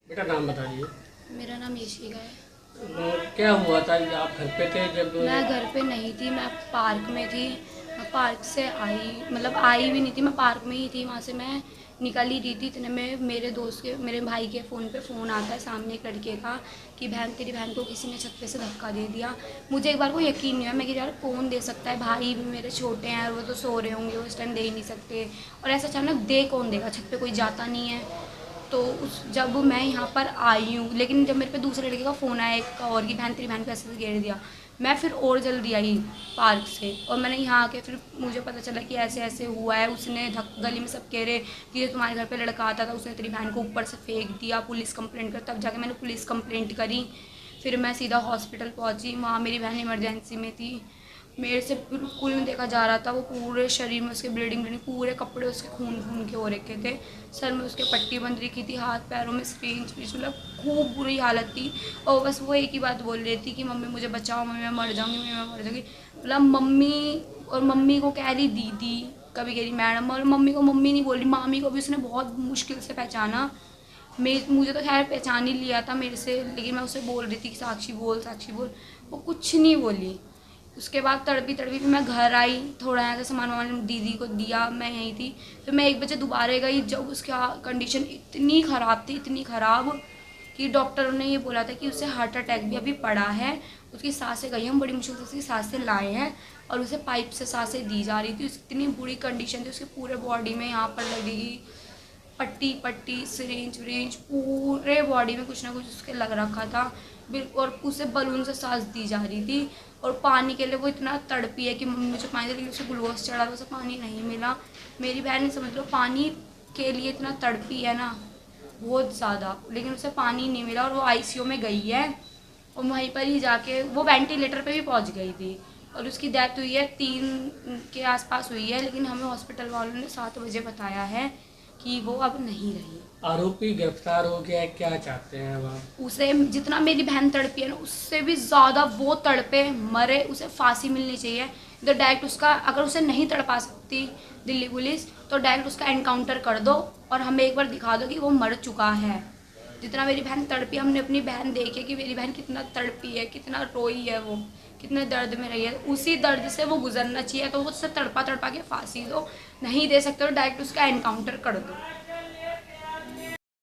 बेटा नाम बता दीजिए। मेरा नाम ईशिका है। क्या हुआ था? आप घर पे थे जब? मैं घर पे नहीं थी, मैं पार्क में थी। मैं पार्क से आई, मतलब आई भी नहीं थी, मैं पार्क में ही थी। वहाँ से मैं निकल ही रही थी, इतने में मेरे दोस्त के, मेरे भाई के फ़ोन आता है सामने एक लड़के का कि बहन, तेरी बहन को किसी ने छत पे से धक्का दे दिया। मुझे एक बार को यकीन नहीं हुआ, मैं कि यार कौन दे सकता है, भाई भी मेरे छोटे हैं, वो तो सो रहे होंगे, वो इस टाइम दे ही नहीं सकते। और ऐसा अचानक दे कौन देगा, छत पे कोई जाता नहीं है। तो उस जब मैं यहाँ पर आई हूँ, लेकिन जब मेरे पे दूसरे लड़के का फ़ोन आया एक और कि बहन, तेरी बहन को ऐसे घेर दिया, मैं फिर और जल्दी आई पार्क से। और मैंने यहाँ आके फिर मुझे पता चला कि ऐसे ऐसे हुआ है। उसने गली में सब कह रहे कि ये तुम्हारे घर पे लड़का आता था, उसने तेरी बहन को ऊपर से फेंक दिया, पुलिस कंप्लेंट कर। तब जाके मैंने पुलिस कंप्लेंट करी। फिर मैं सीधा हॉस्पिटल पहुँची, वहाँ मेरी बहन इमरजेंसी में थी। मेरे से बिल्कुल नहीं देखा जा रहा था, वो पूरे शरीर में उसके ब्लीडिंग, पूरे कपड़े उसके खून खून के हो रखे थे। सर में उसके पट्टी बंध रखी थी, हाथ पैरों में स्प्रिंज, मतलब खूब बुरी हालत थी। और बस वो एक ही बात बोल रही थी कि मम्मी मुझे बचाओ, मम्मी मैं मर जाऊँगी, मम्मी मैं मर जाऊँगी। मतलब मम्मी, और मम्मी को कह रही दीदी, कभी कह रही मैडम, और मम्मी को मम्मी नहीं बोल रही। मामी को भी उसने बहुत मुश्किल से पहचाना। मुझे तो खैर पहचान ही लिया था मेरे से, लेकिन मैं उसे बोल रही थी कि साक्षी बोल, साक्षी बोल। वो कुछ नहीं बोली। उसके बाद तड़पी तड़पी फिर मैं घर आई, थोड़ा यहाँ से सामान वामान दीदी को दिया, मैं यहीं थी। फिर मैं 1 बजे दोबारा गई, जब उसकी कंडीशन इतनी ख़राब थी, इतनी ख़राब कि डॉक्टरों ने ये बोला था कि उसे हार्ट अटैक भी अभी पड़ा है। उसकी सांसें गई, हम बड़ी मुश्किल से उसकी सांसें लाए हैं, और उसे पाइप से सांसें दी जा रही थी। उसकी इतनी बुरी कंडीशन थी, उसके पूरे बॉडी में यहाँ पर लगेगी पट्टी पट्टी, सिरिंज विरिंज, पूरे बॉडी में कुछ ना कुछ उसके लग रखा था बिल्कुल। और उसे बलून से सांस दी जा रही थी। और पानी के लिए वो इतना तड़पी है कि मम्मी मुझे पानी दे, लेकिन उसे ग्लूकोज चढ़ा तो उसे पानी नहीं मिला। मेरी बहन नहीं, समझ लो, पानी के लिए इतना तड़पी है ना, बहुत ज़्यादा, लेकिन उसे पानी नहीं मिला। और वो आईसीयू में गई है, और वहीं पर ही जाके वो वेंटिलेटर पे भी पहुंच गई थी। और उसकी डेथ हुई है 3 के आसपास हुई है, लेकिन हमें हॉस्पिटल वालों ने 7 बजे बताया है कि वो अब नहीं रही। आरोपी गिरफ्तार हो गया है, क्या चाहते हैं अब आप? उसे जितना मेरी बहन तड़पी है ना, उससे भी ज़्यादा वो तड़पे, मरे, उसे फांसी मिलनी चाहिए। तो डायरेक्ट उसका, अगर उसे नहीं तड़पा सकती दिल्ली पुलिस, तो डायरेक्ट उसका एनकाउंटर कर दो और हमें एक बार दिखा दो कि वो मर चुका है। जितना मेरी बहन तड़पी, हमने अपनी बहन देखी कि मेरी बहन कितना तड़पी है, कितना रोई है, वो कितने दर्द में रही है, उसी दर्द से वो गुजरना चाहिए। तो वो उससे तड़पा तड़पा के फांसी दो, नहीं दे सकते तो डायरेक्ट उसका एनकाउंटर कर दो।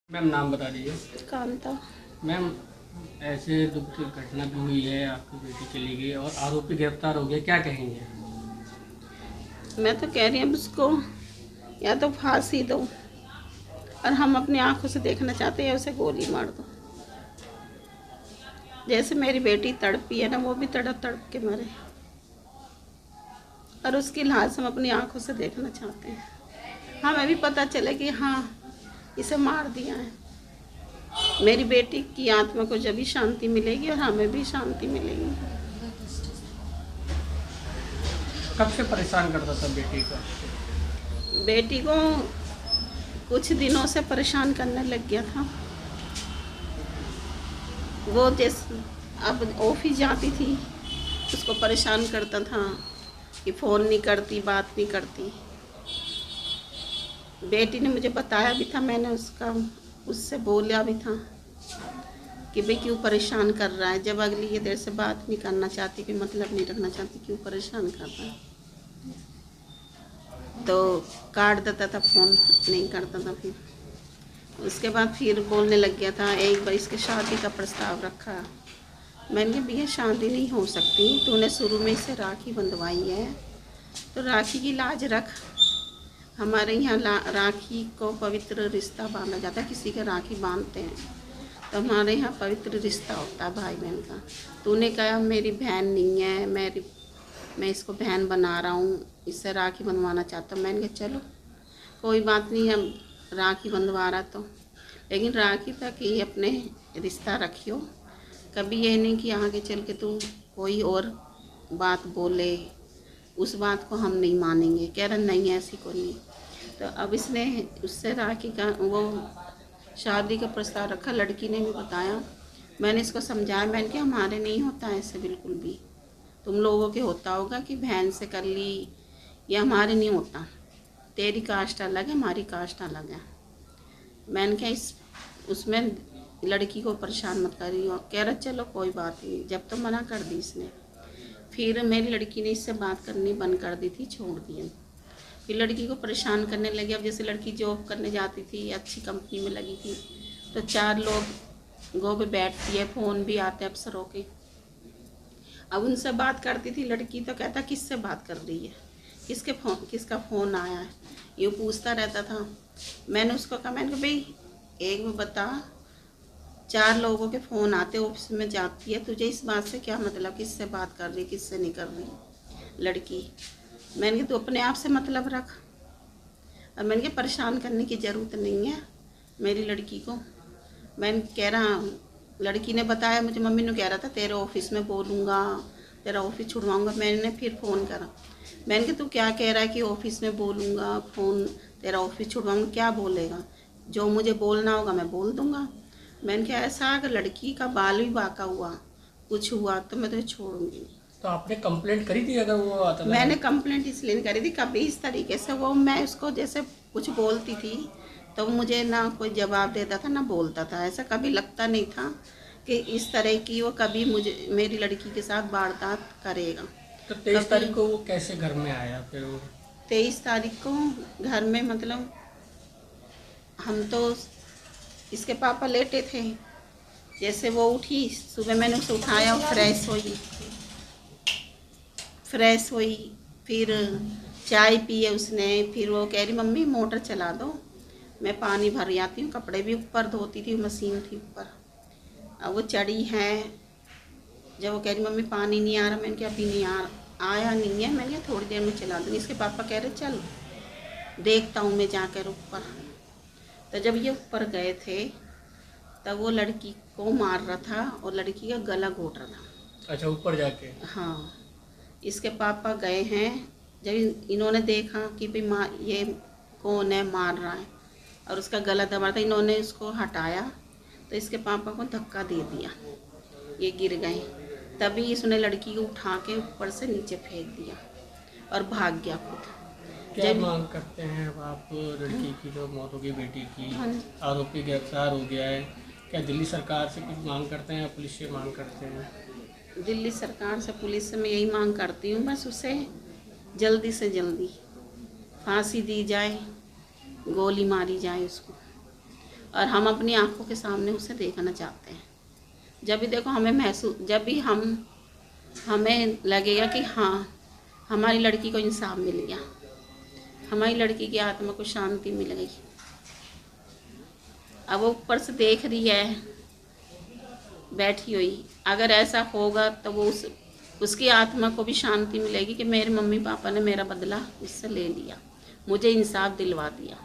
मैम नाम बता दीजिए। कांता। मैम, ऐसे दुख की घटना भी हुई है, आपकी बेटी चली गई और आरोपी गिरफ्तार हो गया, क्या कहेंगे? मैं तो कह रही हूँ उसको या तो फांसी दो, और हम अपनी आंखों से देखना चाहते हैं, उसे गोली मार दो। जैसे मेरी बेटी तड़पी है ना, वो भी तड़प तड़प के मरे, और उसकी लाश हम अपनी आंखों से देखना चाहते हैं। हमें भी पता चले कि हाँ, इसे मार दिया है। मेरी बेटी की आत्मा को जब भी शांति मिलेगी और हमें भी शांति मिलेगी। कब से परेशान करता था बेटी को? बेटी को कुछ दिनों से परेशान करने लग गया था। वो जैसे अब ऑफिस जाती थी, उसको परेशान करता था कि फ़ोन नहीं करती, बात नहीं करती। बेटी ने मुझे बताया भी था, मैंने उससे बोला भी था कि भाई क्यों परेशान कर रहा है, जब अगली ये देर से बात नहीं करना चाहती, कि मतलब नहीं रखना चाहती, क्यों परेशान कर रहा है। तो काट देता था फ़ोन, नहीं करता था। फिर उसके बाद फिर बोलने लग गया था, एक बार इसके शादी का प्रस्ताव रखा। मैंने कहा भैया शादी नहीं हो सकती, तूने शुरू में इसे राखी बंधवाई है तो राखी की लाज रख। हमारे यहाँ राखी को पवित्र रिश्ता बांधा जाता है, किसी के राखी बांधते हैं तो हमारे यहाँ पवित्र रिश्ता होता है भाई बहन का। तूने कहा मेरी बहन नहीं है, मैं इसको बहन बना रहा हूँ, इससे राखी बंधवाना चाहता हूँ। मैंने कहा चलो कोई बात नहीं, हम राखी बंधवा रहा तो, लेकिन राखी तक ही अपने रिश्ता रखियो। कभी ये नहीं कि आगे चल के तू कोई और बात बोले, उस बात को हम नहीं मानेंगे। कह रहा नहीं ऐसी कोई नहीं। तो अब इसने उससे राखी का वो शादी का प्रस्ताव रखा। लड़की ने भी बताया, मैंने इसको समझाया, मैंने कहा हमारे नहीं होता ऐसे बिल्कुल भी, तुम लोगों के होता होगा कि बहन से कर ली, या हमारे नहीं होता। तेरी कास्ट अलग है, हमारी कास्ट अलग है। मैंने कहा उसमें लड़की को परेशान मत करियो। कह रहा चलो कोई बात नहीं, जब तो मना कर दी इसने। फिर मेरी लड़की ने इससे बात करनी बंद कर दी थी, छोड़ दिया। फिर लड़की को परेशान करने लगे। अब जैसे लड़की जॉब करने जाती थी, अच्छी कंपनी में लगी थी, तो 4 लोग गो पे बैठती है, फ़ोन भी आते अफसरों के। अब उनसे बात करती थी लड़की, तो कहता किससे बात कर रही है, किसका फ़ोन आया है, ये पूछता रहता था। मैंने उसको कहा, मैंने कहा भाई एक बता, 4 लोगों के फ़ोन आते, ऑफिस में जाती है, तुझे इस बात से क्या मतलब, किससे बात कर रही, किससे नहीं कर रही लड़की। मैंने कहा तू अपने आप से मतलब रख। और मैंने कहा परेशान करने की ज़रूरत नहीं है मेरी लड़की को। मैंने कह रहा, लड़की ने बताया मुझे, मम्मी ने कह रहा था तेरे ऑफिस में बोलूँगा, तेरा ऑफिस छुड़वाऊँगा। मैंने फिर फ़ोन करा, मैंने कहा तू क्या कह रहा है कि ऑफिस में बोलूँगा, फ़ोन तेरा ऑफिस छुड़वाऊँगा, क्या बोलेगा, जो मुझे बोलना होगा मैं बोल दूँगा। मैंने कहा ऐसा अगर लड़की का बाल भी बाका हुआ, कुछ हुआ, तो मैं तुम्हें छोड़ूंगी। तो आपने कंप्लेंट करी थी? अगर वो आता था, मैंने कंप्लेंट इसलिए नहीं करी थी, कभी इस तरीके से वो, मैं उसको जैसे कुछ बोलती थी तो मुझे ना कोई जवाब देता था ना बोलता था। ऐसा कभी लगता नहीं था कि इस तरह की वो कभी मुझे, मेरी लड़की के साथ वारदात करेगा। तो 23 तारीख को वो कैसे घर में आया फिर? वो 23 तारीख को घर में, मतलब हम तो, इसके पापा लेटे थे, जैसे वो उठी, सुबह मैंने उसे उठाया, फ्रेश हुई, फिर चाय पिए उसने। फिर वो कह रही मम्मी मोटर चला दो, मैं पानी भर आती हूँ, कपड़े भी ऊपर धोती थी, मशीन थी ऊपर। अब वो चढ़ी है, जब वो कह रही मम्मी पानी नहीं आ रहा, मैंने कहा अभी नहीं आया नहीं है, मैंने कहा थोड़ी देर में चला दूँगी। इसके पापा कह रहे चल देखता हूँ मैं जाकर ऊपर। तो जब ये ऊपर गए थे तब वो लड़की को मार रहा था और लड़की का गला घोट रहा था। अच्छा, ऊपर जाके? हाँ, इसके पापा गए हैं, जब इन्होंने देखा कि भाई ये कौन है मार रहा है और उसका गला दबा था, इन्होंने उसको हटाया तो इसके पापा को धक्का दे दिया, ये गिर गए। तभी इसने लड़की को उठा के ऊपर से नीचे फेंक दिया और भाग गया खुद। क्या मांग करते हैं अब आप? लड़की की जो मौत हो गई, बेटी की, आरोपी गिरफ्तार हो गया है, क्या दिल्ली सरकार से कुछ मांग करते हैं या पुलिस से मांग करते हैं? दिल्ली सरकार से, पुलिस से मैं यही मांग करती हूँ, बस उसे जल्दी से जल्दी फांसी दी जाए, गोली मारी जाए उसको, और हम अपनी आंखों के सामने उसे देखना चाहते हैं। जब भी देखो हमें महसूस, जब भी हमें लगेगा कि हाँ हमारी लड़की को इंसाफ मिल गया, हमारी लड़की की आत्मा को शांति मिल गई। अब वो ऊपर से देख रही है बैठी हुई, अगर ऐसा होगा तो वो उसकी आत्मा को भी शांति मिलेगी कि मेरे मम्मी पापा ने मेरा बदला इससे ले लिया, मुझे इंसाफ दिलवा दिया।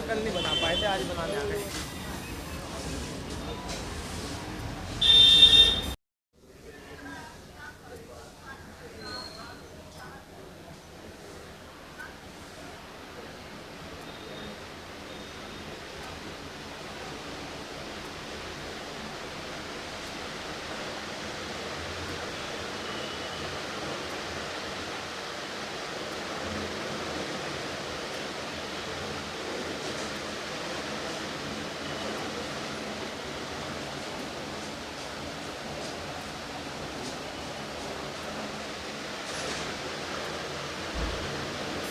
कल नहीं बना पाए थे, आज बनाने आ गए।